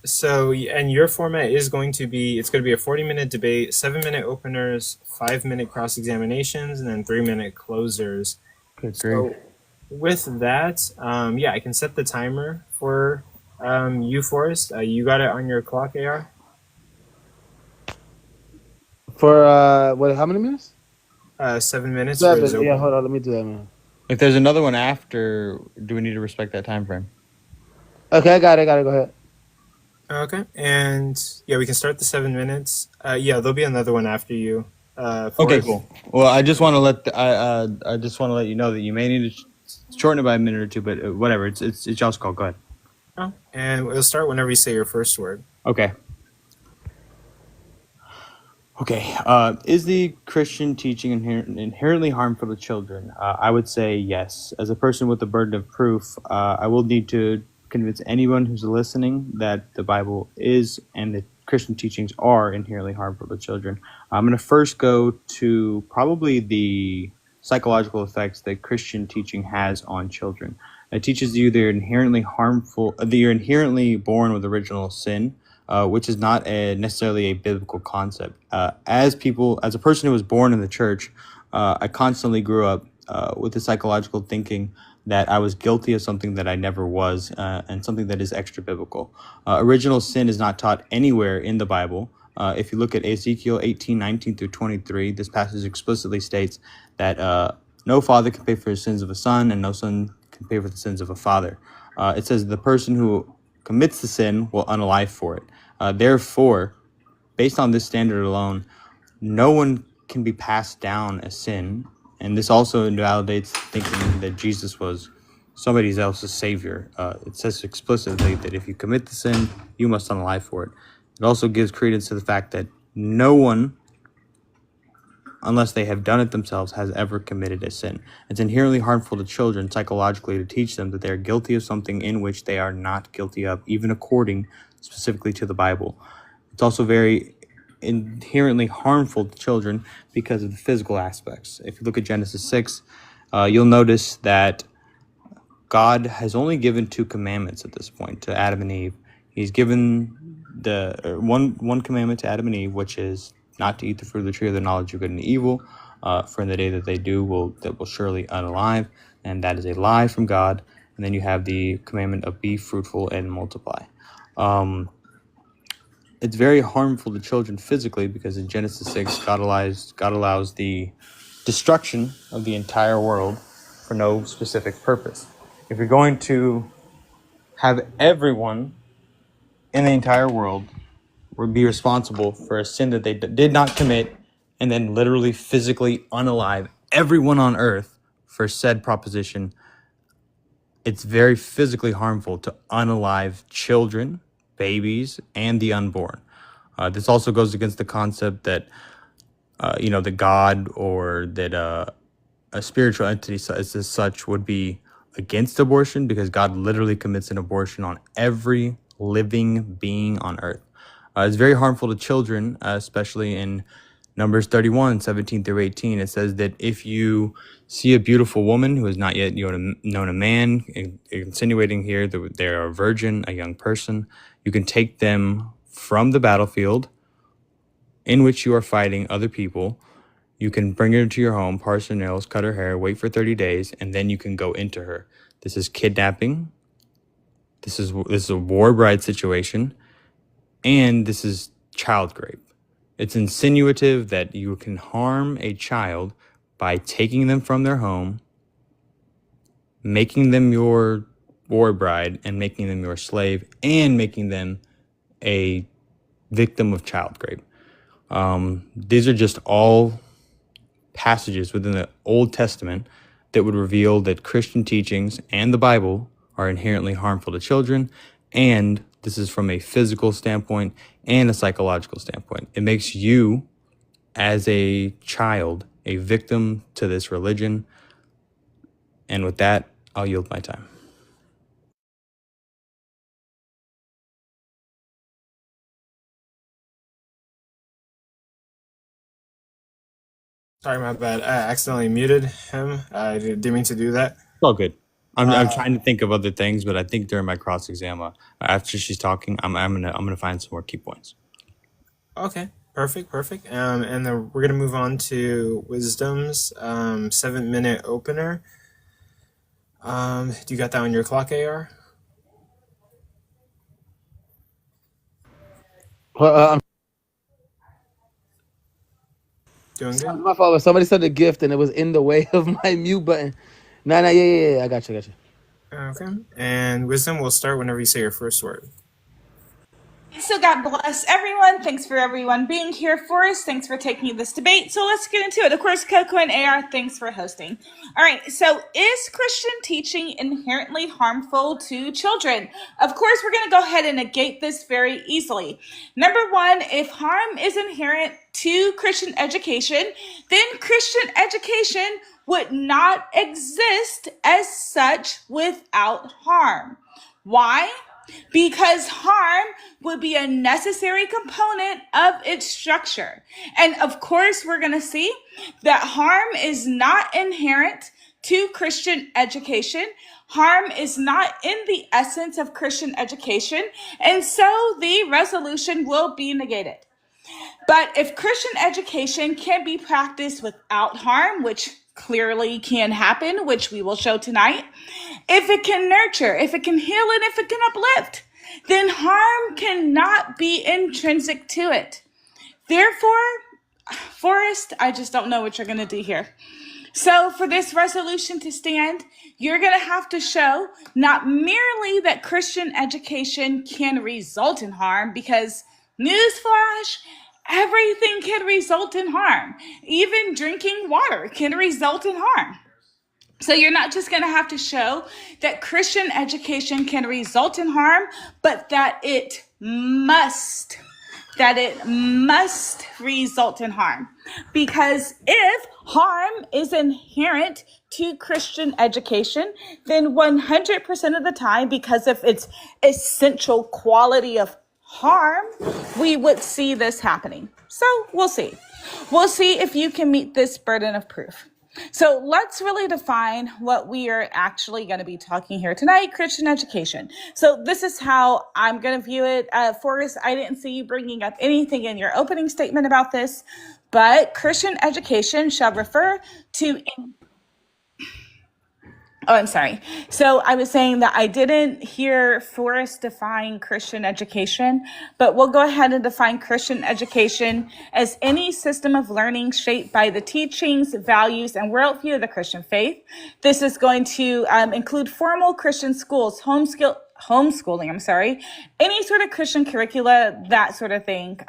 So, and your format is going to be, it's going to be a 40-minute debate, 7-minute openers, 5-minute cross-examinations, and then 3-minute closers. Good So with that, yeah, I can set the timer for you, Forrest. You got it on your clock, AR? For what? How many minutes? 7 minutes for his 7. Yeah, opener. hold on. Let me do that, man. If there's another one after, do we need to respect that time frame? Okay, I got it. Go ahead. Okay, and yeah, we can start the 7 minutes. Yeah, there'll be another one after you. Okay, Forrest. cool. Well, I just want to I just want to let you know that you may need to shorten it by a minute or two, but whatever. It's y'all's call. Go ahead. Oh, and we'll start whenever you say your first word. Okay. Okay. Is the Christian teaching inherently harmful to children? I would say yes. As a person with the burden of proof, I will need to convince anyone who's listening that the Bible is and the Christian teachings are inherently harmful to children. I'm going to first go to probably the psychological effects that Christian teaching has on children. It teaches you they're inherently harmful, that you're inherently born with original sin, which is not necessarily a biblical concept. As a person who was born in the church, I constantly grew up with the psychological thinking that I was guilty of something that I never was, and something that is extra biblical. Original sin is not taught anywhere in the Bible. If you look at Ezekiel 18:19-23, this passage explicitly states that no father can pay for his sins of a son, and no son can pay for the sins of a father. It says the person who commits the sin will unalive for it. Therefore, based on this standard alone, no one can be passed down a sin. And this also invalidates thinking that Jesus was somebody else's savior. It says explicitly that if you commit the sin, you must unalive for it. It also gives credence to the fact that no one, unless they have done it themselves, has ever committed a sin. It's inherently harmful to children psychologically to teach them that they are guilty of something in which they are not guilty of, even according specifically to the Bible. It's also very inherently harmful to children because of the physical aspects. If you look at Genesis 6, you'll notice that God has only given 2 commandments at this point to Adam and Eve. He's given the one commandment to Adam and Eve, which is not to eat the fruit of the tree of the knowledge of good and evil. For in the day that they do, will surely unalive, and that is a lie from God. And then you have the commandment of be fruitful and multiply. It's very harmful to children physically because in Genesis 6, God allows the destruction of the entire world for no specific purpose. If you're going to have everyone in the entire world be responsible for a sin that they did not commit and then literally physically unalive everyone on earth for said proposition, it's very physically harmful to unalive children, babies, and the unborn. This also goes against the concept that, the God or that a spiritual entity as such would be against abortion, because God literally commits an abortion on every living being on earth. It's very harmful to children, especially in Numbers 31:17-18. It says that if you see a beautiful woman who has not yet known a man, insinuating here that they're a virgin, a young person, you can take them from the battlefield in which you are fighting other people. You can bring her to your home, parse her nails, cut her hair, wait for 30 days, and then you can go into her. This is kidnapping. This is a war bride situation, and this is child rape. It's insinuative that you can harm a child by taking them from their home, making them your war bride, and making them your slave, and making them a victim of child rape. These are just all passages within the Old Testament that would reveal that Christian teachings and the Bible are inherently harmful to children, and this is from a physical standpoint and a psychological standpoint. It makes you, as a child, a victim to this religion. And with that, I'll yield my time. Sorry, my bad. I accidentally muted him. I didn't mean to do that. It's all good. I'm trying to think of other things, but I think during my cross exam, after she's talking, I'm gonna find some more key points. Okay, perfect. And then we're gonna move on to Wisdom's 7-minute opener. Do you got that on your clock, AR? I'm Doing good. my fault. Somebody said a gift and it was in the way of my mute button. Nah, yeah. I got you. Okay. And Wisdom, we'll start whenever you say your first word. So God bless everyone. Thanks for everyone being here. Forrest, thanks for taking this debate. So let's get into it. Of course, Coco and AR, thanks for hosting. All right. So is Christian teaching inherently harmful to children? Of course, we're going to go ahead and negate this very easily. Number one, if harm is inherent to Christian education, then Christian education would not exist as such without harm. Why? Because harm would be a necessary component of its structure. And of course, we're going to see that harm is not inherent to Christian education. Harm is not in the essence of Christian education. And so the resolution will be negated. But if Christian education can be practiced without harm, which clearly can happen, which we will show tonight, if it can nurture, if it can heal, and if it can uplift, then harm cannot be intrinsic to it. Therefore, Forrest, I just don't know what you're going to do here. So for this resolution to stand, you're going to have to show not merely that Christian education can result in harm, because newsflash, everything can result in harm. Even drinking water can result in harm. So you're not just going to have to show that Christian education can result in harm, but that it must result in harm. Because if harm is inherent to Christian education, then 100% of the time, because of its essential quality of harm, we would see this happening. So we'll see. We'll see if you can meet this burden of proof. So let's really define what we are actually going to be talking here tonight, Christian education. So this is how I'm going to view it. Forrest, I didn't see you bringing up anything in your opening statement about this, but Christian education shall refer to... Oh, I'm sorry. So I was saying that I didn't hear Forrest define Christian education, but we'll go ahead and define Christian education as any system of learning shaped by the teachings, values, and worldview of the Christian faith. This is going to include formal Christian schools, homeschooling, any sort of Christian curricula, that sort of thing,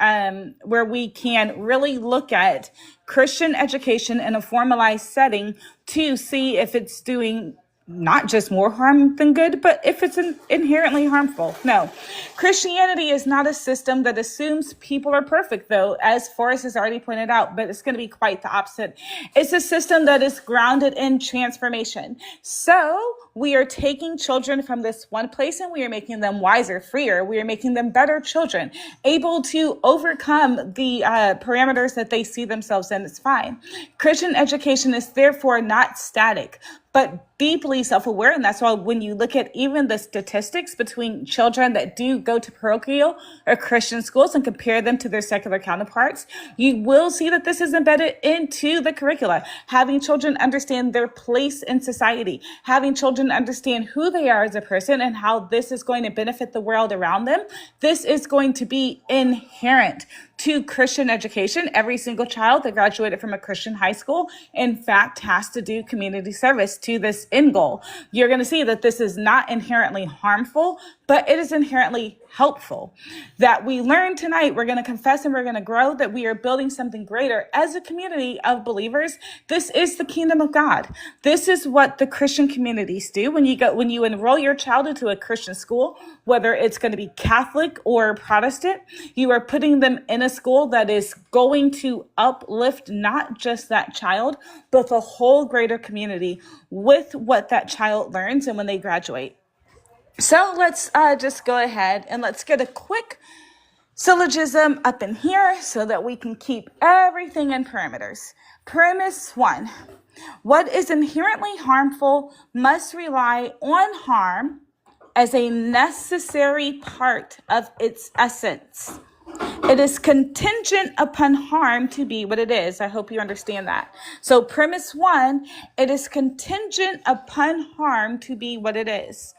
where we can really look at Christian education in a formalized setting to see if it's doing not just more harm than good, but if it's inherently harmful. No, Christianity is not a system that assumes people are perfect, though, as Forrest has already pointed out, but it's going to be quite the opposite. It's a system that is grounded in transformation. So we are taking children from this one place and we are making them wiser, freer. We are making them better children, able to overcome the parameters that they see themselves in. It's fine. Christian education is therefore not static, but deeply self-aware. And that's why when you look at even the statistics between children that do go to parochial or Christian schools and compare them to their secular counterparts, you will see that this is embedded into the curricula. Having children understand their place in society, having children understand who they are as a person and how this is going to benefit the world around them. This is going to be inherent to Christian education. Every single child that graduated from a Christian high school, in fact, has to do community service to this end goal. You're going to see that this is not inherently harmful, but it is inherently helpful. That we learn tonight, we're going to confess and we're going to grow, that we are building something greater as a community of believers. This is the kingdom of God. This is what the Christian communities do. When you enroll your child into a Christian school, whether it's going to be Catholic or Protestant, you are putting them in a school that is going to uplift not just that child, but the whole greater community with what that child learns and when they graduate. So let's just go ahead and let's get a quick syllogism up in here so that we can keep everything in parameters. Premise 1. What is inherently harmful must rely on harm as a necessary part of its essence. It is contingent upon harm to be what it is. I hope you understand that. So premise 1, it is contingent upon harm to be what it is.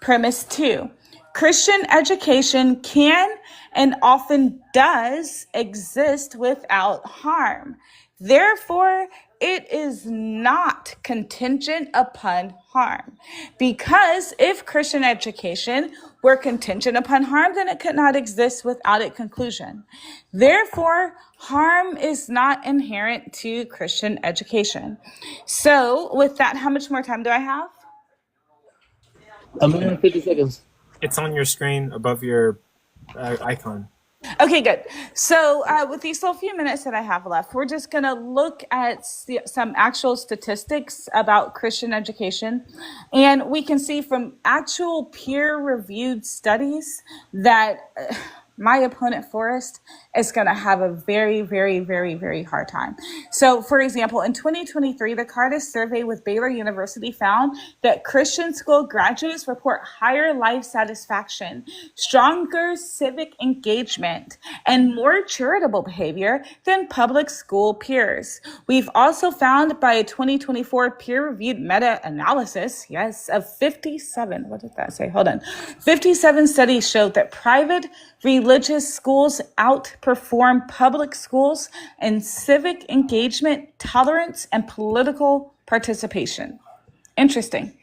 Premise 2, Christian education can and often does exist without harm. Therefore, it is not contingent upon harm. Because if Christian education were contingent upon harm, then it could not exist without its conclusion. Therefore, harm is not inherent to Christian education. So, with that, how much more time do I have? A minute and 50 seconds. It's on your screen above your icon. Okay, good. So with these little few minutes that I have left, we're just going to look at some actual statistics about Christian education. And we can see from actual peer-reviewed studies that my opponent, Forrest, is going to have a very, very, very, very hard time. So, for example, in 2023, the Cartus survey with Baylor University found that Christian school graduates report higher life satisfaction, stronger civic engagement, and more charitable behavior than public school peers. We've also found by a 2024 peer-reviewed meta-analysis, yes, of 57, what did that say? Hold on. 57 studies showed that private religious schools outperform public schools in civic engagement, tolerance, and political participation. Interesting.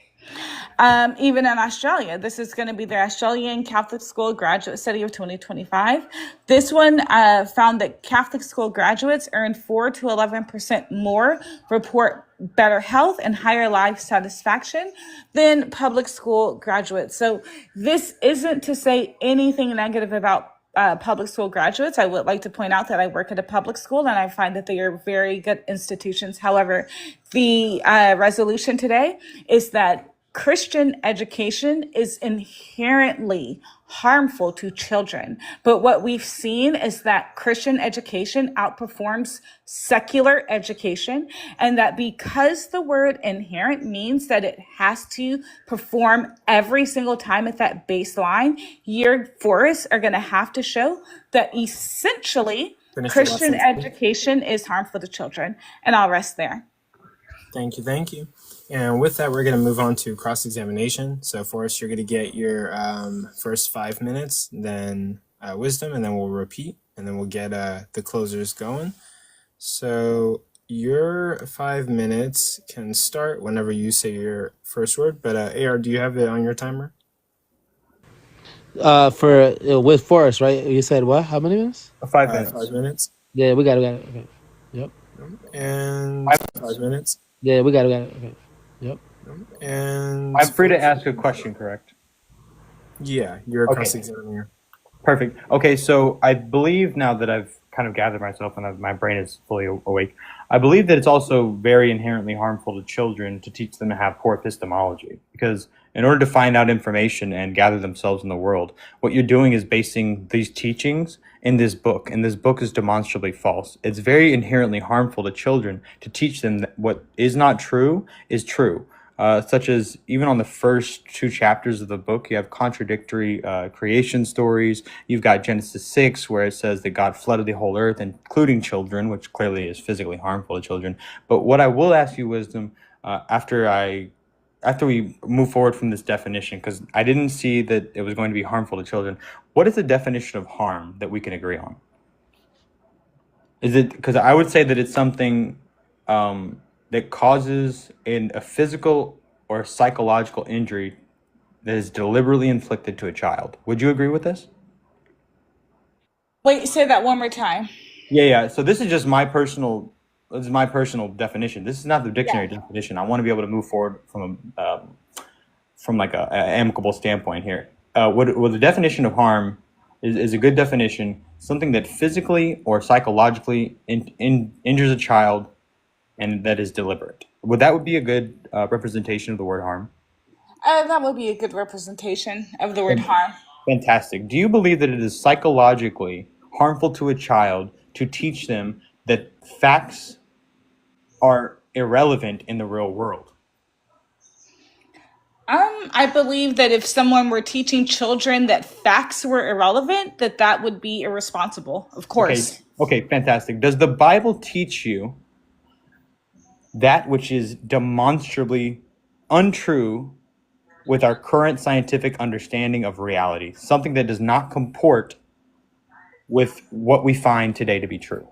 Even in Australia, this is going to be the Australian Catholic School Graduate Study of 2025. This one found that Catholic school graduates earn 4 to 11% more, report better health and higher life satisfaction than public school graduates. So this isn't to say anything negative about public school graduates. I would like to point out that I work at a public school and I find that they are very good institutions. However, the resolution today is that Christian education is inherently harmful to children. But what we've seen is that Christian education outperforms secular education, and that because the word inherent means that it has to perform every single time at that baseline, your forests are going to have to show that essentially Christian education is harmful to children. And I'll rest there. Thank you, thank you. And with that, we're going to move on to cross-examination. So, Forrest, you're going to get your first 5 minutes, then wisdom, and then we'll repeat, and then we'll get the closers going. So, your 5 minutes can start whenever you say your first word. But, AR, do you have it on your timer? With Forrest, right? You said what? How many minutes? 5 minutes. 5 minutes. Yeah, we got it. Okay. Yep. And 5 minutes. Yeah, we got it. Okay. Yep. And I'm free to ask a question, correct? yeah, you're a Okay. cross-examiner. Perfect. Okay, so I believe now that I've kind of gathered myself and my brain is fully awake, I believe that it's also very inherently harmful to children to teach them to have poor epistemology. Because in order to find out information and gather themselves in the world, what you're doing is basing these teachings in this book, and this book is demonstrably false. It's very inherently harmful to children to teach them that what is not true is true. Such as even on the first 2 chapters of the book, you have contradictory creation stories. You've got Genesis 6, where it says that God flooded the whole earth, including children, which clearly is physically harmful to children. But what I will ask you, Wisdom, after we move forward from this definition, because I didn't see that it was going to be harmful to children, what is the definition of harm that we can agree on? Is it, because I would say that it's something that causes a physical or psychological injury that is deliberately inflicted to a child. Would you agree with this? Wait, say that one more time. Yeah. So this is just my personal definition. This is not the dictionary definition. I want to be able to move forward from like a amicable standpoint here. What the definition of harm is a good definition, something that physically or psychologically injures a child and that is deliberate. Would be a good representation of the word harm? That would be a good representation of the word harm. Fantastic. Do you believe that it is psychologically harmful to a child to teach them that facts are irrelevant in the real world? I believe that if someone were teaching children that facts were irrelevant, that would be irresponsible, of Okay. course. Okay, fantastic. Does the Bible teach you that which is demonstrably untrue with our current scientific understanding of reality? Something that does not comport with what we find today to be true?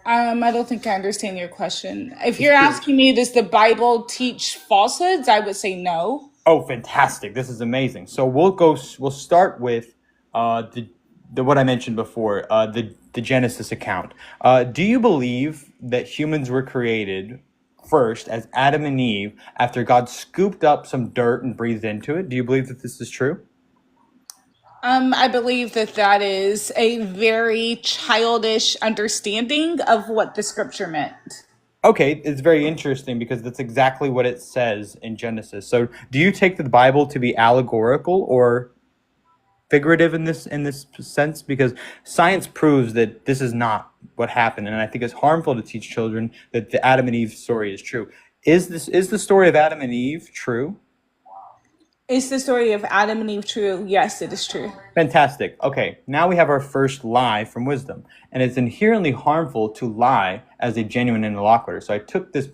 I don't think I understand your question. If you're asking me, does the Bible teach falsehoods? I would say no. Oh, fantastic! This is amazing. So we'll start with the what I mentioned before, the Genesis account. Do you believe that humans were created first as Adam and Eve after God scooped up some dirt and breathed into it? Do you believe that this is true? I believe that is a very childish understanding of what the scripture meant. Okay, it's very interesting because that's exactly what it says in Genesis. So, do you take the Bible to be allegorical or figurative in this sense? Because science proves that this is not what happened, and I think it's harmful to teach children that the Adam and Eve story is true. Is the story of Adam and Eve true? Is the story of Adam and Eve true? Yes, it is true. Fantastic. Okay, now we have our first lie from wisdom, and it's inherently harmful to lie as a genuine interlocutor. So I took this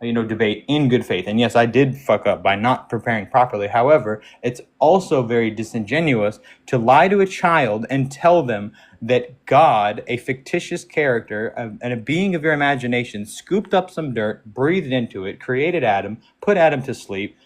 debate in good faith, and yes, I did fuck up by not preparing properly. However, it's also very disingenuous to lie to a child and tell them that God, a fictitious character and a being of your imagination, scooped up some dirt, breathed into it, created Adam, put Adam to sleep,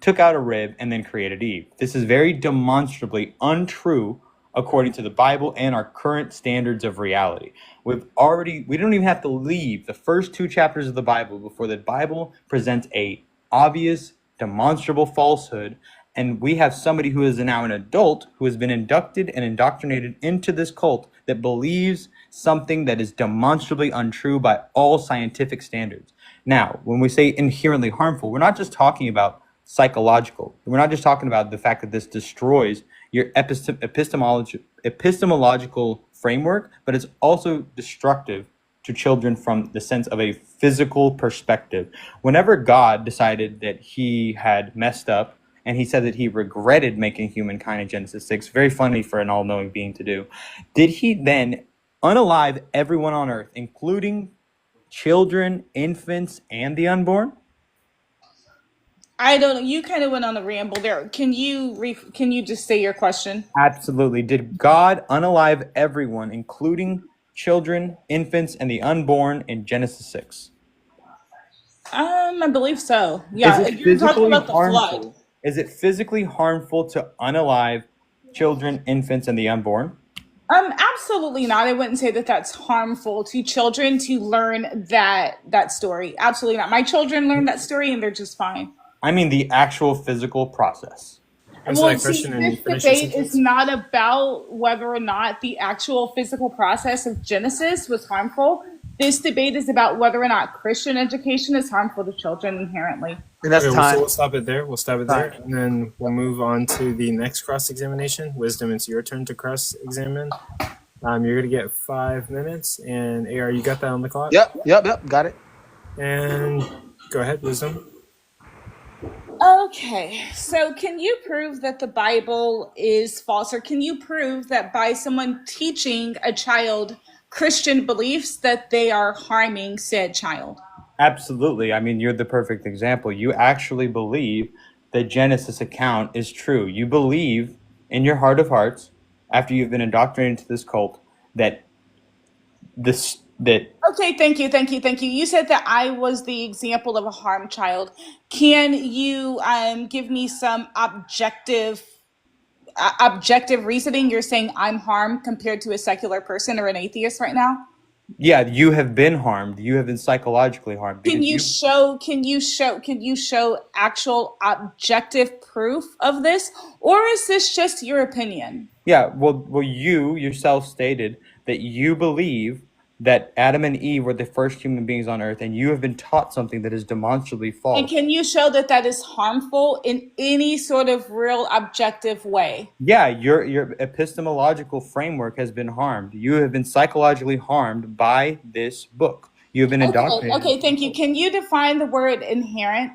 took out a rib, and then created Eve. This is very demonstrably untrue according to the Bible and our current standards of reality. We don't even have to leave the first 2 chapters of the Bible before the Bible presents a obvious, demonstrable falsehood, and we have somebody who is now an adult who has been inducted and indoctrinated into this cult that believes something that is demonstrably untrue by all scientific standards. Now, when we say inherently harmful, we're not just talking about psychological. We're not just talking about the fact that this destroys your epistemological framework, but it's also destructive to children from the sense of a physical perspective. Whenever God decided that he had messed up, and he said that he regretted making humankind in Genesis 6, very funny for an all-knowing being to do, did he then unalive everyone on earth, including children, infants, and the unborn? I don't know. You kind of went on a ramble there. Can you just say your question? Absolutely. Did God unalive everyone, including children, infants, and the unborn in Genesis 6? I believe so. Yeah, Is it you're talking physically about the flood. harmful? Is it physically harmful to unalive children, infants, and the unborn? Absolutely not. I wouldn't say that that's harmful to children to learn that story. Absolutely not. My children learn that story and they're just fine. I mean the actual physical process. Answer Well, that see, question and this finish your debate sentence. is not about whether or not the actual physical process of Genesis was harmful. This debate is about whether or not Christian education is harmful to children inherently. And that's Okay, so time. we'll stop it there. And then we'll move on to the next cross-examination. Wisdom, it's your turn to cross-examine. You're gonna get 5 minutes, and AR, you got that on the clock? Yep. Got it. And go ahead, Wisdom. Okay, so can you prove that the Bible is false, or can you prove that by someone teaching a child Christian beliefs that they are harming said child? Absolutely. I mean, you're the perfect example. You actually believe the Genesis account is true. You believe in your heart of hearts, after you've been indoctrinated into this cult, that Okay, thank you. You said that I was the example of a harmed child. Can you give me some objective reasoning? You're saying I'm harmed compared to a secular person or an atheist right now? yeah, you have been harmed. You have been psychologically harmed. Can Because you show actual objective proof of this, or is this just your opinion? Yeah, well, you yourself stated that you believe that Adam and Eve were the first human beings on earth, and you have been taught something that is demonstrably And false. can you show that that is harmful in any sort of real objective way? Yeah, your epistemological framework has been harmed. You have been psychologically harmed by this book. You have been indoctrinated. Okay, thank you. Can you define the word inherent?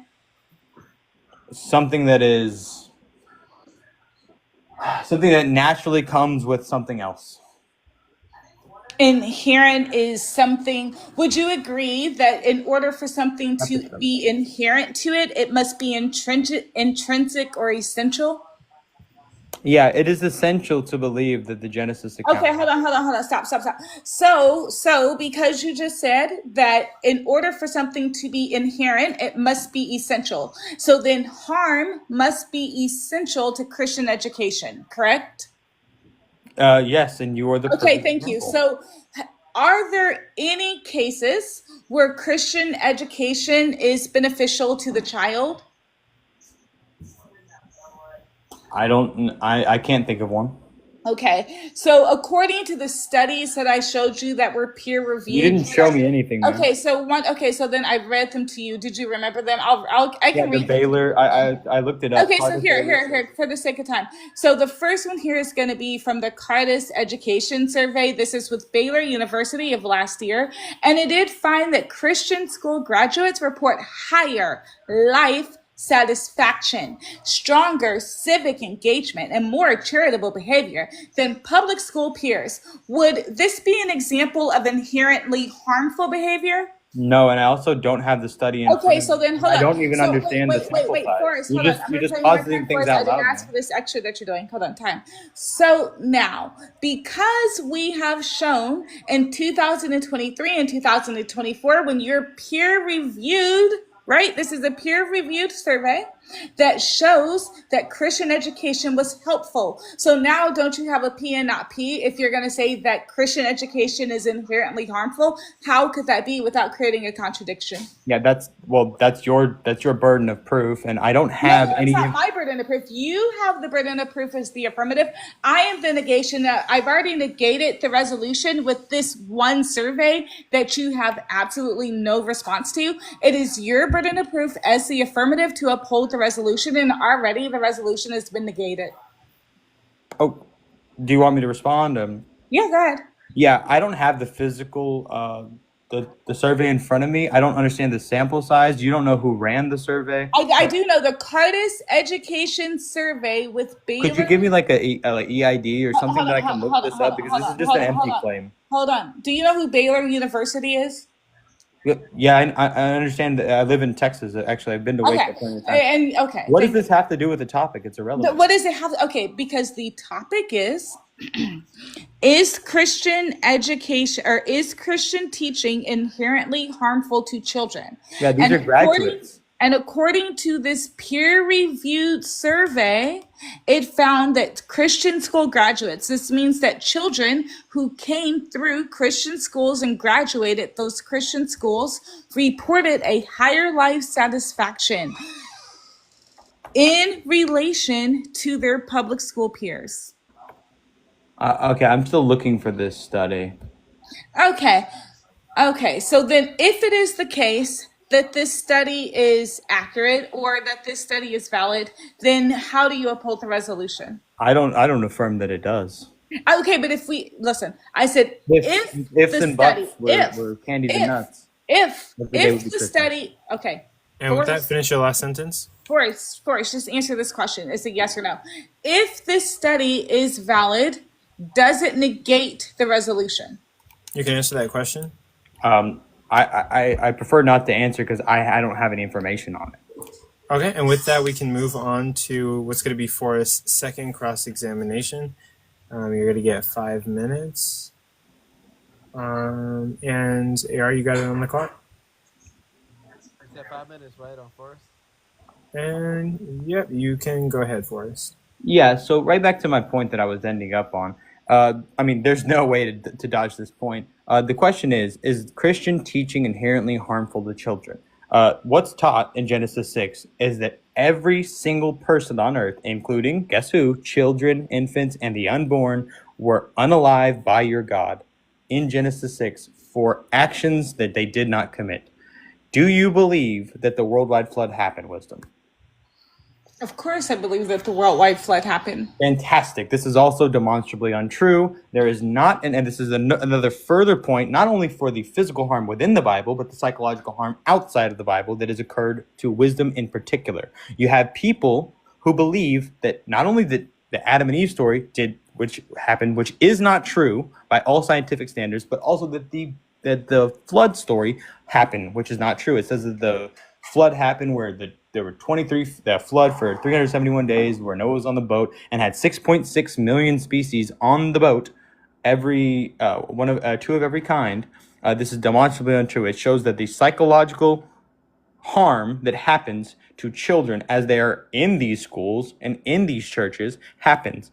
Something that naturally comes with something else. Inherent is something. Would you agree that in order for something to be inherent to it, it must be intrinsic or essential? Yeah, it is essential to believe that the Genesis account. Okay, hold on. Stop. So because you just said that in order for something to be inherent, it must be essential. So then harm must be essential to Christian education, correct? Yes, and you are the Okay, perfect thank you. example. So are there any cases where Christian education is beneficial to the child? I can't think of one. Okay, so according to the studies that I showed you that were peer reviewed, You didn't show me anything, man. Okay, so then I read them to you. Did you remember them? I Yeah, can the read them. Baylor. I looked it up. Okay, so Carter Baylor. here, for the sake of time. So the first one here is going to be from the Cardis Education Survey. This is with Baylor University of last year. And it did find that Christian school graduates report higher life satisfaction, stronger civic engagement, and more charitable behavior than public school peers. Would this be an example of inherently harmful behavior? No, and I also don't have the study in front Okay, of so me. then hold on. I don't even So understand the sample wait, size. Forrest, You're hold on. just I'm you're gonna just tell you one positing thing, things Forrest. out I didn't loud, ask man. for this extra that you're doing. Hold on, time. So now, because we have shown in 2023 and 2024, when you're peer reviewed, right? This is a peer-reviewed survey that shows that Christian education was helpful. So now don't you have a P and not P if you're going to say that Christian education is inherently harmful? How could that be without creating a contradiction? Yeah, that's your burden of proof, and I don't have No, any. it's not my burden of proof. You have the burden of proof as the affirmative. I am the negation. I've already negated the resolution with this one survey that you have absolutely no response to. It is your burden of proof as the affirmative to uphold the resolution, and already the resolution has been negated. Oh, do you want me to respond? Yeah, go ahead. Yeah, I don't have the physical the survey in front of me. I don't understand the sample size. You don't know who ran the survey. I do know the Cardis Education Survey with Baylor. Could you give me like a like EID or something that I can look this up, because this is just an empty claim. Hold on. Do you know who Baylor University is? Yeah, I understand that. I live in Texas. Actually, I've been to Waco plenty of times. And okay. What does this have to do with the topic? It's irrelevant. What does it have? Okay, because the topic is Christian education or is Christian teaching inherently harmful to children? Yeah, these are graduates. And according to this peer-reviewed survey, it found that Christian school graduates, this means that children who came through Christian schools and graduated those Christian schools, reported a higher life satisfaction in relation to their public school peers. Okay, I'm still looking for this study. Okay, so then if it is the case that this study is accurate or that this study is valid, then how do you uphold the resolution? I don't affirm that it does. Okay, but if we listen, I said Ifs and buts were candies and nuts. If the study, okay. And with that, finish your last sentence. Forrest, just answer this question. Is it yes or no? If this study is valid, does it negate the resolution? You can answer that question. I prefer not to answer because I don't have any information on it. Okay, and with that, we can move on to what's going to be Forrest's second cross-examination. You're going to get 5 minutes. And AR, you got it on the clock? I said 5 minutes, right, on Forrest? And yep, you can go ahead, Forrest. Yeah, so right back to my point that I was ending up on. I mean, there's no way to dodge this point. The question is Christian teaching inherently harmful to children? What's taught in Genesis 6 is that every single person on earth, including, guess who, children, infants, and the unborn, were unalive by your God. In Genesis 6, for actions that they did not commit. Do you believe that the worldwide flood happened, Wisdom? Of course, I believe that the worldwide flood happened. Fantastic. This is also demonstrably untrue. There is not, and this is another further point, not only for the physical harm within the Bible, but the psychological harm outside of the Bible that has occurred to wisdom in particular. You have people who believe that not only that the Adam and Eve story which happened, which is not true by all scientific standards, but also that the flood story happened, which is not true. It says that the flood happened where there were the flood for 371 days where Noah was on the boat and had 6.6 million species on the boat, every two of every kind. This is demonstrably untrue. It shows that the psychological harm that happens to children as they are in these schools and in these churches happens.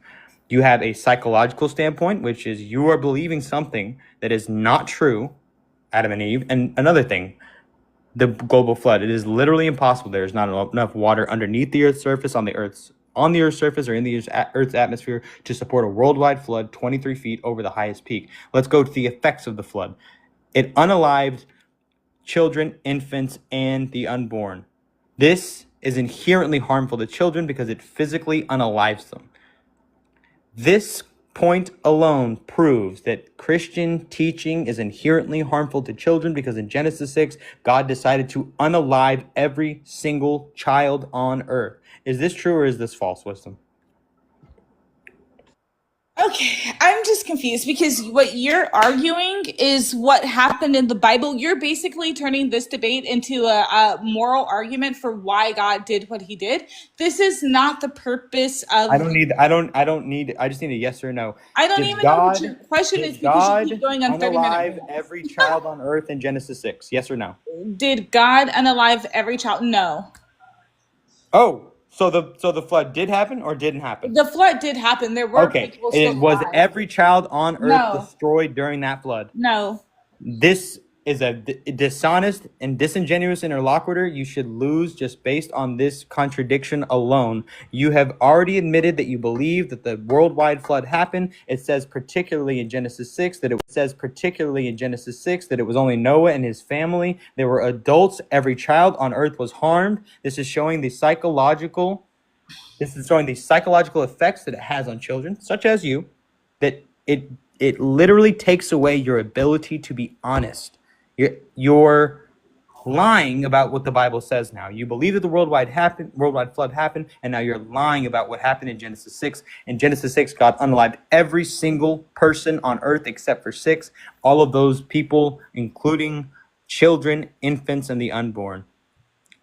You have a psychological standpoint, which is you are believing something that is not true, Adam and Eve. And another thing, the global flood. It is literally impossible. There is not enough water underneath the Earth's surface, on the Earth's surface, or in the Earth's atmosphere to support a worldwide flood 23 feet over the highest peak. Let's go to the effects of the flood. It unalived children, infants, and the unborn. This is inherently harmful to children because it physically unalives them. This point alone proves that Christian teaching is inherently harmful to children because in Genesis 6, God decided to unalive every single child on earth. Is this true or is this false, Wisdom? Okay, I'm just confused because what you're arguing is what happened in the Bible. You're basically turning this debate into a moral argument for why God did what he did. This is not the purpose of... I just need a yes or no. I don't even know what your question is because you keep going on 30 minutes. Unalive every child on earth in Genesis 6? Yes or no? Did God unalive every child? No. Oh, so the flood did happen or didn't happen? The flood did happen. There were people still alive. Was every child on earth destroyed during that flood? No. This is a dishonest and disingenuous interlocutor. You should lose just based on this contradiction alone. You have already admitted that you believe that the worldwide flood happened. It says particularly in Genesis 6 that it was only Noah and his family. There were adults. Every child on earth was harmed. This is showing the psychological effects that it has on children, such as you, that it literally takes away your ability to be honest. You're lying about what the Bible says now. You believe that the worldwide flood happened, and now you're lying about what happened in Genesis 6. In Genesis 6, God unalived every single person on earth except for 6. All of those people, including children, infants, and the unborn.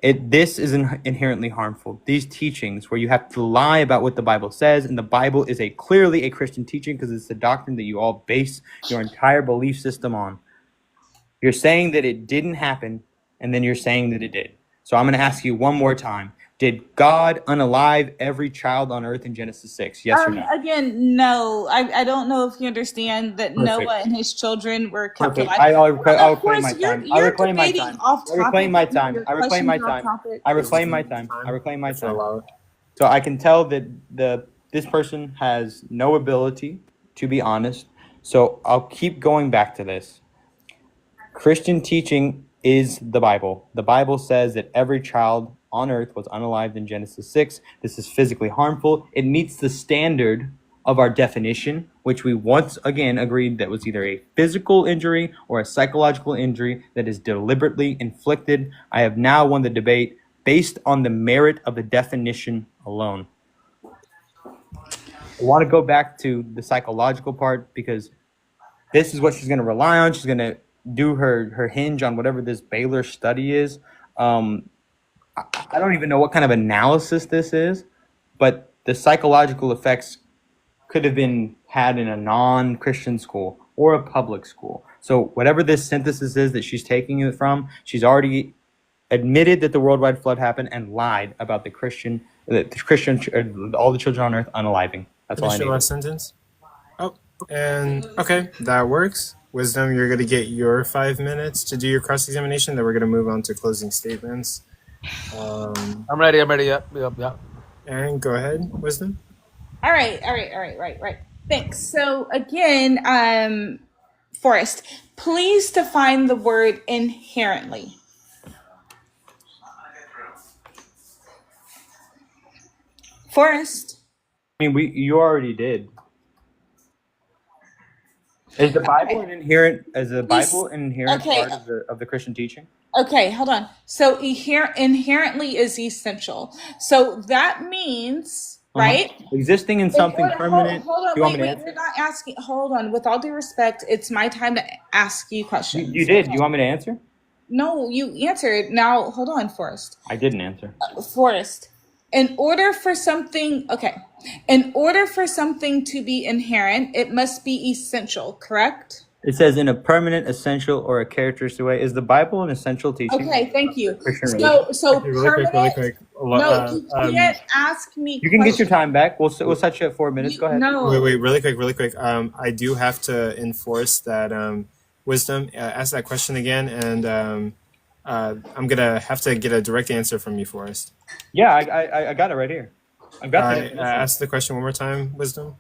This is inherently harmful. These teachings where you have to lie about what the Bible says, and the Bible is clearly a Christian teaching because it's the doctrine that you all base your entire belief system on. You're saying that it didn't happen, and then you're saying that it did. So I'm going to ask you one more time. Did God unalive every child on earth in Genesis 6? Yes or no? Again, no. I don't know if you understand that Noah and his children were kept alive. I'll reclaim my time. I reclaim my time. So I can tell that this person has no ability to be honest. So I'll keep going back to this. Christian teaching is the Bible. The Bible says that every child on earth was unalived in Genesis 6. This is physically harmful. It meets the standard of our definition, which we once again agreed that was either a physical injury or a psychological injury that is deliberately inflicted. I have now won the debate based on the merit of the definition alone. I want to go back to the psychological part because this is what she's going to rely on. She's going to do her hinge on whatever this Baylor study is. I don't even know what kind of analysis this is, but the psychological effects could have been had in a non-Christian school or a public school. So whatever this synthesis is that she's taking it from, she's already admitted that the worldwide flood happened and lied about all the children on earth unaliving. That's all I need. Last sentence. Oh, and okay, that works. Wisdom, you're going to get your 5 minutes to do your cross-examination. Then we're going to move on to closing statements. I'm ready. Yep. And go ahead, Wisdom. All right. Thanks. So again, Forrest, please define the word inherently. Forrest. I mean, you already did. Is the Bible an inherent? Is the Bible an inherent Okay. part of the Christian teaching? Okay, hold on. So inherently is essential. So that means, right? Existing in something permanent. Hold on, you want me to wait, answer? we're not asking. Hold on. With all due respect, it's my time to ask you questions. You did. You want me to answer? No, you answered. Now, hold on, Forrest. I didn't answer. Forrest. In order for something to be inherent, it must be essential, correct? It says in a permanent, essential, or a characteristic way. Is the Bible an essential teaching? Okay, thank you. Christian religion? So Okay, really permanent. quick. No, you can't ask me. You can get your time back. We'll set you at 4 minutes. Go ahead. No. Wait, really quick. I do have to enforce that wisdom. Ask that question again, and I'm gonna have to get a direct answer from you, Forrest. Yeah, I got it right here. I've got the ask the question one more time, wisdom.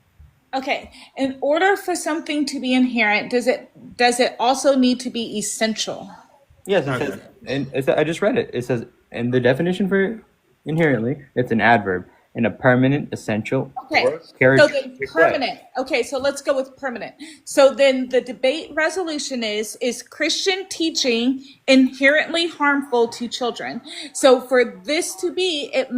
Okay. In order for something to be inherent, does it also need to be essential? Yes, it says, and I just read it. It says, and the definition for inherently, it's an adverb in a permanent, essential, Okay. or So then characteristic permanent. way. Okay, so let's go with permanent. So then the debate resolution is Christian teaching inherently harmful to children? So for this to be, it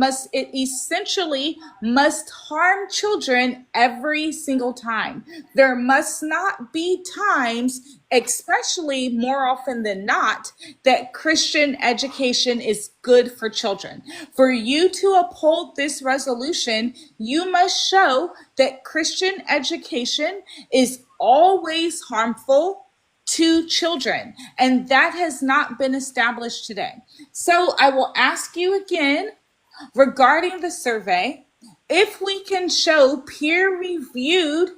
essentially must harm children every single time. There must not be times, especially more often than not, that Christian education is good for children. For you to uphold this resolution, you must show that Christian education is always harmful to children, and that has not been established today. So I will ask you again regarding the survey, if we can show peer-reviewed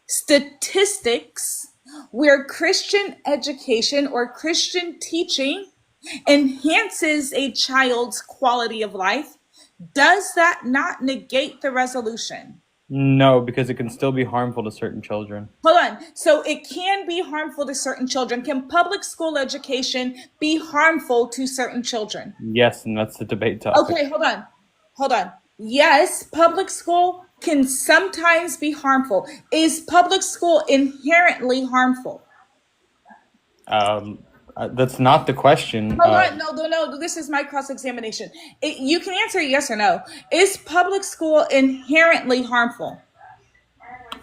statistics where Christian education or Christian teaching enhances a child's quality of life, does that not negate the resolution? No, because it can still be harmful to certain children. Hold on. So it can be harmful to certain children. Can public school education be harmful to certain children? Yes, and that's the debate topic. Okay, hold on. Yes, public school can sometimes be harmful. Is public school inherently harmful? That's not the question. Hold on, no. This is my cross-examination. You can answer yes or no. Is public school inherently harmful?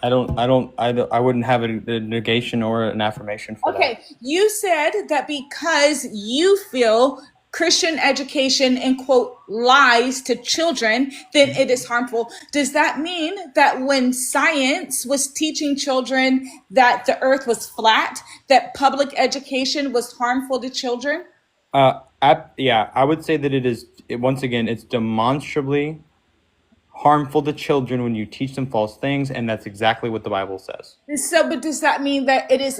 I wouldn't have a negation or an affirmation for that. Okay, you said that because you feel Christian education, in quote, lies to children, then it is harmful. Does that mean that when science was teaching children that the earth was flat, that public education was harmful to children? Yeah, I would say that once again, it's demonstrably harmful to children when you teach them false things, and that's exactly what the Bible says. So, but does that mean that does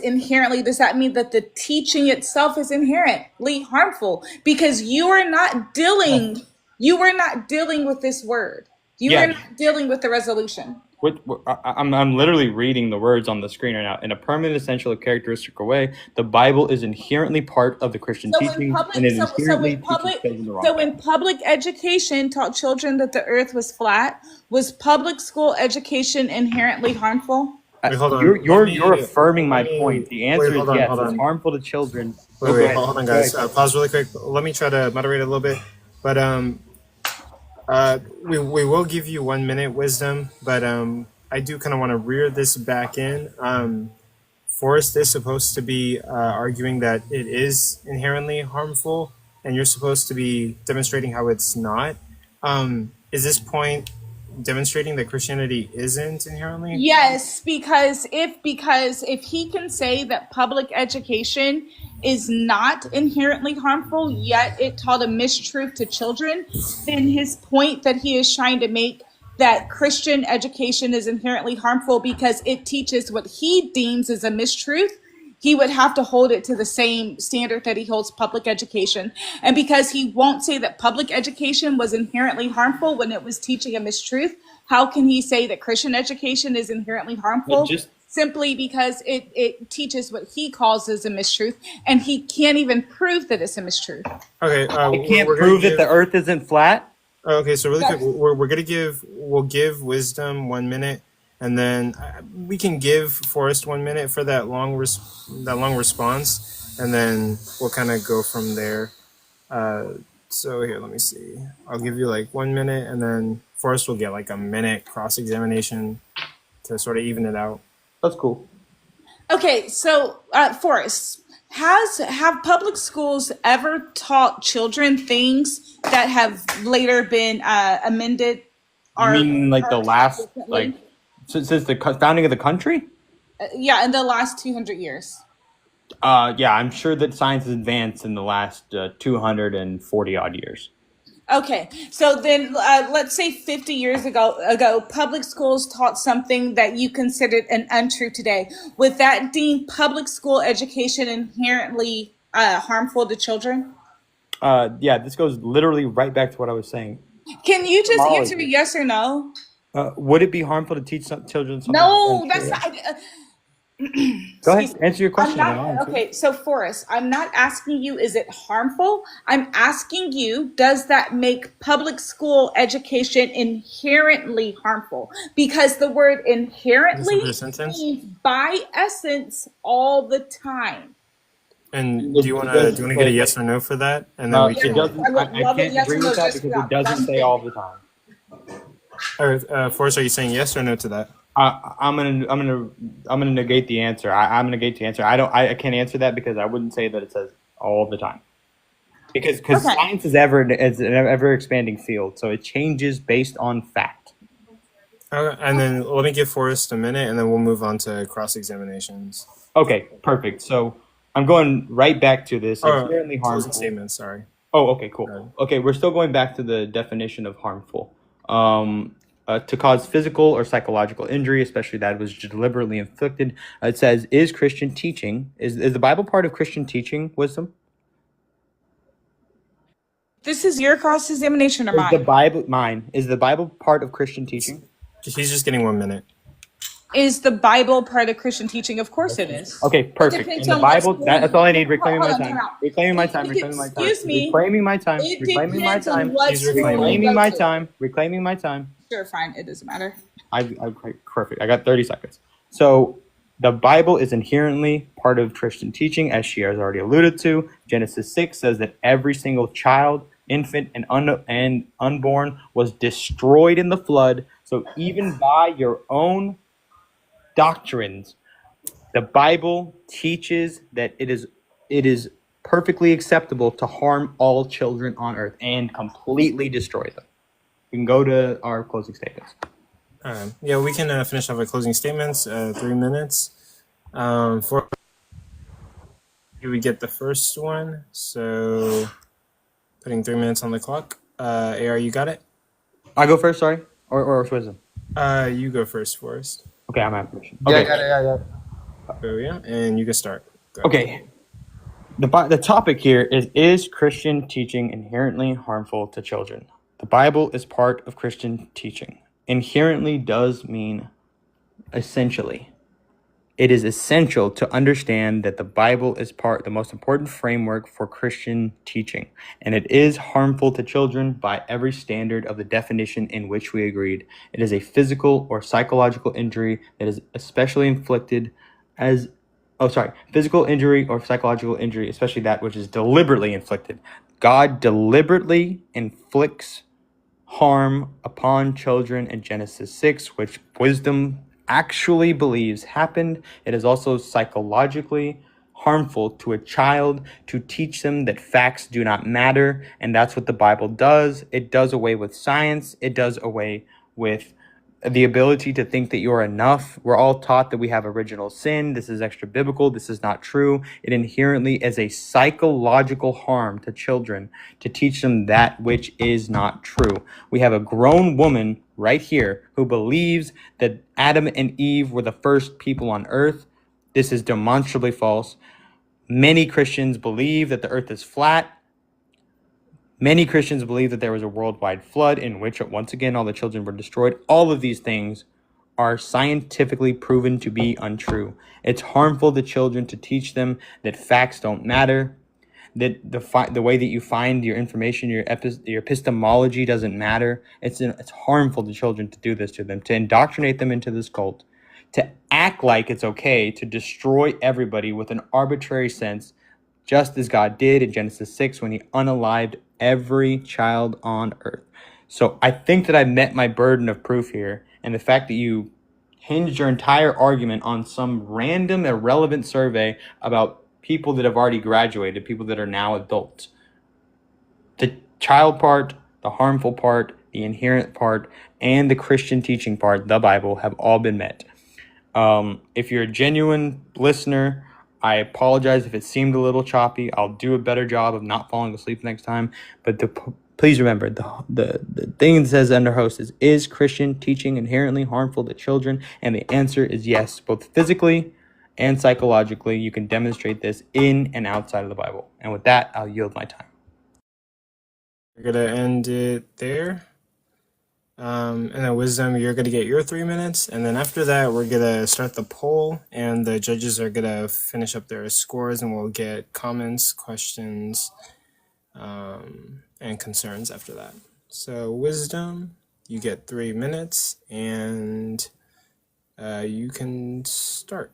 that mean that the teaching itself is inherently harmful? Because you are not dealing with this word. You are not dealing with the resolution. I'm literally reading the words on the screen right now. In a permanent, essential, characteristic way, the Bible is inherently part of the Christian teaching, and it inherently teaches children the wrong way. When public education taught children that the earth was flat, was public school education inherently harmful? Wait, hold on. You're affirming my point. The answer is yes. It's harmful to children. Wait, hold on, guys. Pause really quick. Let me try to moderate a little bit. But we will give you 1 minute, wisdom. But I do kind of want to rear this back in. Forrest is supposed to be arguing that it is inherently harmful, and you're supposed to be demonstrating how it's not. Is this point demonstrating that Christianity isn't inherently? Yes, because if he can say that public education is not inherently harmful, yet it taught a mistruth to children, then his point that he is trying to make that Christian education is inherently harmful because it teaches what he deems as a mistruth, he would have to hold it to the same standard that he holds public education. And because he won't say that public education was inherently harmful when it was teaching a mistruth, how can he say that Christian education is inherently harmful? simply because it teaches what he calls as a mistruth, and he can't even prove that it's a mistruth. Okay, I can't we're gonna prove that give. the Earth isn't flat. Okay, so really quick, Yes. we're gonna we'll give wisdom 1 minute, and then we can give Forrest 1 minute for that long response, and then we'll kind of go from there. So here, let me see. I'll give you like 1 minute, and then Forrest will get like a minute cross examination to sort of even it out. That's cool. Okay, so Forrest, have public schools ever taught children things that have later been amended? You mean like the last, recently? like, since the founding of the country? Yeah, in the last 200 years. Yeah, I'm sure that science has advanced in the last 240 odd years. Okay, so then let's say 50 years ago, public schools taught something that you considered an untruth today. Would that deem public school education inherently harmful to children? Yeah, this goes literally right back to what I was saying. Can you just Tomorrow. answer yes or no? Would it be harmful to teach children something? No, that's not. Go ahead, answer your question. I'm not, okay, so Forrest, I'm not asking you, is it harmful? I'm asking you, does that make public school education inherently harmful? Because the word inherently means by essence all the time. And do you want to get a yes or no for that? And then we It can. doesn't, I can't agree with that because it doesn't say all the time. Forrest, are you saying yes or no to that? I'm gonna negate the answer. I'm gonna negate the answer. I can't answer that because I wouldn't say that it says all the time. Because science is an ever expanding field, so it changes based on fact. Okay, and then let me give Forrest a minute, and then we'll move on to cross examinations. Okay, perfect. So I'm going right back to this. Inherently harmful. Closing statements. Sorry. Oh, okay, cool. Okay, we're still going back to the definition of harmful. To cause physical or psychological injury, especially that was deliberately inflicted. It says, is Christian teaching, is the Bible part of Christian teaching, wisdom? This is your cross-examination or mine? Is the Bible part of Christian teaching? He's just getting 1 minute. Is the Bible part of Christian teaching? Of course it is. Okay, perfect. In the Bible, that's all I need. Reclaiming my time. Reclaiming my time. Reclaiming my time. Excuse me. Reclaiming my time. It Reclaiming my depends on time. what school you Reclaiming go my to. time. Reclaiming my time. Sure, fine. It doesn't matter. Perfect. I got 30 seconds. So the Bible is inherently part of Christian teaching, as she has already alluded to. Genesis 6 says that every single child, infant, and unborn was destroyed in the flood. So even by your own doctrines, the Bible teaches that it is perfectly acceptable to harm all children on earth and completely destroy them. We can go to our closing statements. Yeah, we can finish off our closing statements. 3 minutes. For we get the first one. So putting 3 minutes on the clock. AR, you got it? I go first, sorry? Or wisdom? You go first, Forrest. Okay, I'm at permission. Yeah, Okay. yeah. Oh yeah, and you can start. Go. Okay. The topic here is Christian teaching inherently harmful to children? The Bible is part of Christian teaching. Inherently does mean essentially. It is essential to understand that the Bible is the most important framework for Christian teaching, and it is harmful to children by every standard of the definition in which we agreed. It is a physical or psychological injury that is especially inflicted physical injury or psychological injury, especially that which is deliberately inflicted. God deliberately inflicts harm upon children in Genesis 6, which wisdom actually believes happened. It is also psychologically harmful to a child to teach them that facts do not matter, and that's what the Bible does. It does away with science. It does away with the ability to think that you're enough. We're all taught that we have original sin. This is extra biblical. This is not true. It inherently is a psychological harm to children to teach them that which is not true. We have a grown woman right here who believes that Adam and Eve were the first people on earth. This is demonstrably false. Many Christians believe that the earth is flat. Many Christians believe that there was a worldwide flood in which, once again, all the children were destroyed. All of these things are scientifically proven to be untrue. It's harmful to children to teach them that facts don't matter, that the way that you find your information, your epistemology doesn't matter. It's harmful to children to do this to them, to indoctrinate them into this cult, to act like it's okay to destroy everybody with an arbitrary sense, just as God did in Genesis 6 when he unalived every child on earth. So I think that I met my burden of proof here, and the fact that you hinged your entire argument on some random irrelevant survey about people that have already graduated, people that are now adults. The child part, the harmful part, the inherent part, and the Christian teaching part, the Bible, have all been met. If you're a genuine listener, I apologize if it seemed a little choppy. I'll do a better job of not falling asleep next time. But please remember, the thing that says under host is Christian teaching inherently harmful to children? And the answer is yes, both physically and psychologically. You can demonstrate this in and outside of the Bible. And with that, I'll yield my time. We're going to end it there. And then Wisdom, you're going to get your 3 minutes. And then after that, we're going to start the poll. And the judges are going to finish up their scores. And we'll get comments, questions, and concerns after that. So Wisdom, you get 3 minutes. And you can start.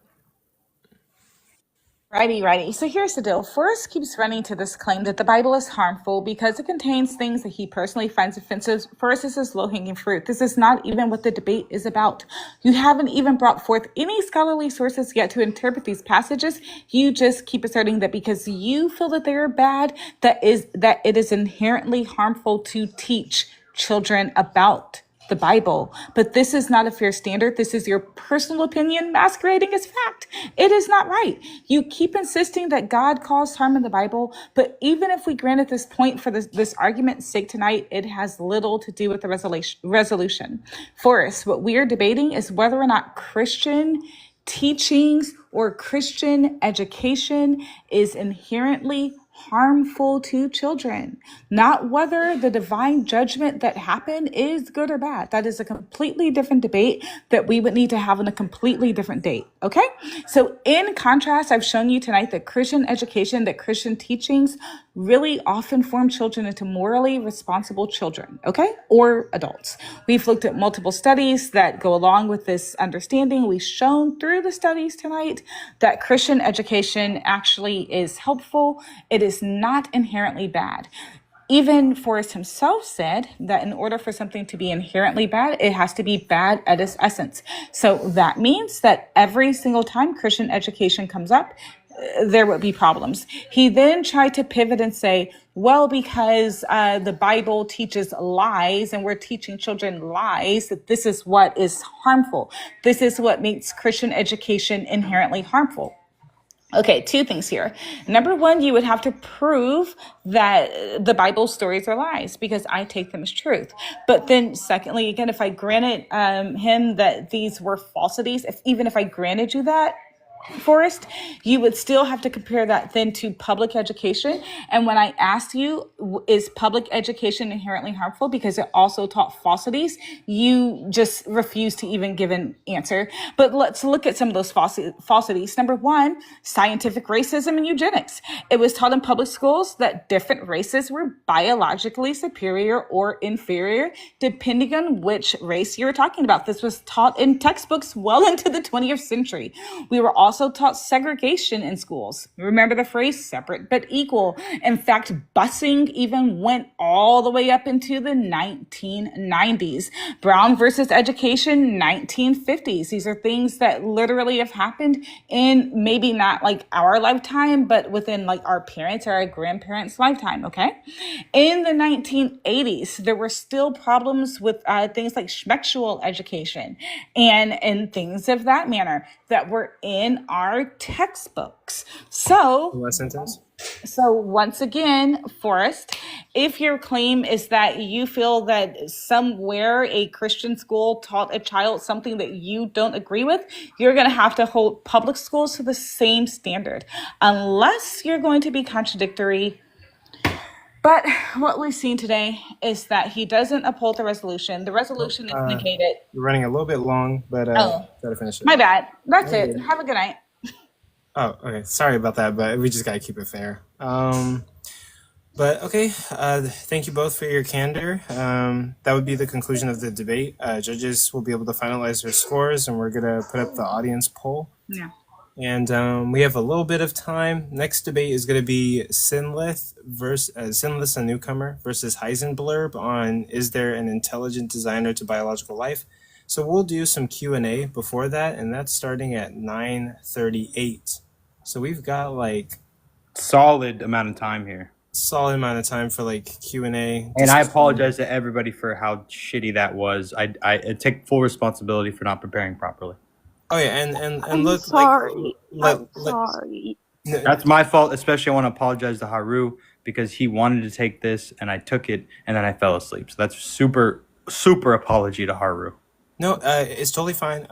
Righty. So here's the deal. Forrest keeps running to this claim that the Bible is harmful because it contains things that he personally finds offensive. Forrest, this is low-hanging fruit. This is not even what the debate is about. You haven't even brought forth any scholarly sources yet to interpret these passages. You just keep asserting that because you feel that they are bad, that it is inherently harmful to teach children about the Bible. But this is not a fair standard. This is your personal opinion masquerading as fact. It is not right. You keep insisting that God caused harm in the Bible, but even if we granted this point for this argument's sake tonight, it has little to do with the resolution. Forrest, what we are debating is whether or not Christian teachings or Christian education is inherently harmful to children, not whether the divine judgment that happened is good or bad. That is a completely different debate that we would need to have on a completely different date. Okay. So in contrast, I've shown you tonight that Christian education, that Christian teachings really often form children into morally responsible children. Okay. Or adults. We've looked at multiple studies that go along with this understanding. We've shown through the studies tonight that Christian education actually is helpful. It is not inherently bad. Even Forrest himself said that in order for something to be inherently bad, it has to be bad at its essence. So that means that every single time Christian education comes up, there would be problems. He then tried to pivot and say, well, because the Bible teaches lies and we're teaching children lies, that this is what is harmful. This is what makes Christian education inherently harmful. Okay, 2 things here. Number 1, you would have to prove that the Bible stories are lies because I take them as truth. But then secondly, again, if I granted him that these were falsities, even if I granted you that, Forrest, you would still have to compare that then to public education. And when I asked you, is public education inherently harmful because it also taught falsities, you just refused to even give an answer. But let's look at some of those falsities. Number 1, scientific racism and eugenics. It was taught in public schools that different races were biologically superior or inferior, depending on which race you were talking about. This was taught in textbooks well into the 20th century. We were also taught segregation in schools. Remember the phrase separate but equal. In fact, busing even went all the way up into the 1990s. Brown versus education, 1950s. These are things that literally have happened in maybe not like our lifetime, but within like our parents or our grandparents' lifetime, okay? In the 1980s, there were still problems with things like schmexual education and things of that manner that were in our textbooks. So once again, Forrest, if your claim is that you feel that somewhere a Christian school taught a child something that you don't agree with, you're going to have to hold public schools to the same standard, unless you're going to be contradictory. But what we've seen today is that he doesn't uphold the resolution. The resolution is negated. We're running a little bit long, but try to finish it. My bad. That's it. Have a good night. Oh, okay. Sorry about that, but we just gotta keep it fair. But okay, thank you both for your candor. That would be the conclusion of the debate. Judges will be able to finalize their scores, and we're gonna put up the audience poll. Yeah. And we have a little bit of time. Next debate is going to be Sinlith versus Sinlith, a newcomer, versus Heisenblurb on is there an intelligent designer to biological life? So we'll do some Q&A before that, and that's starting at 9:38. So we've got like Solid amount of time here. solid amount of time for like Q&A. And I apologize to everybody for how shitty that was. I take full responsibility for not preparing properly. Oh yeah, and I'm look, sorry. like, I'm sorry. That's my fault. Especially, I want to apologize to Haru because he wanted to take this and I took it and then I fell asleep. So that's super apology to Haru. No, it's totally fine.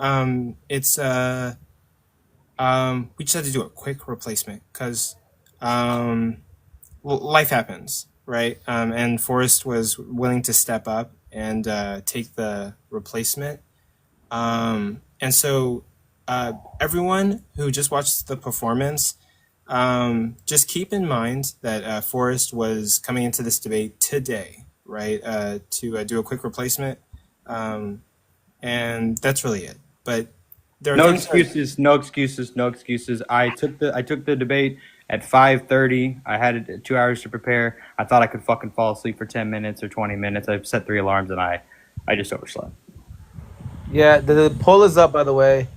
It's we just had to do a quick replacement because life happens, right? And Forrest was willing to step up and take the replacement. And so everyone who just watched the performance, just keep in mind that Forrest was coming into this debate today, right, to do a quick replacement. And that's really it. But there are No things that- excuses, no excuses, no excuses. I took the debate at 5:30. I had 2 hours to prepare. I thought I could fucking fall asleep for 10 minutes or 20 minutes. I set 3 alarms and I just overslept. Yeah, the poll is up, by the way.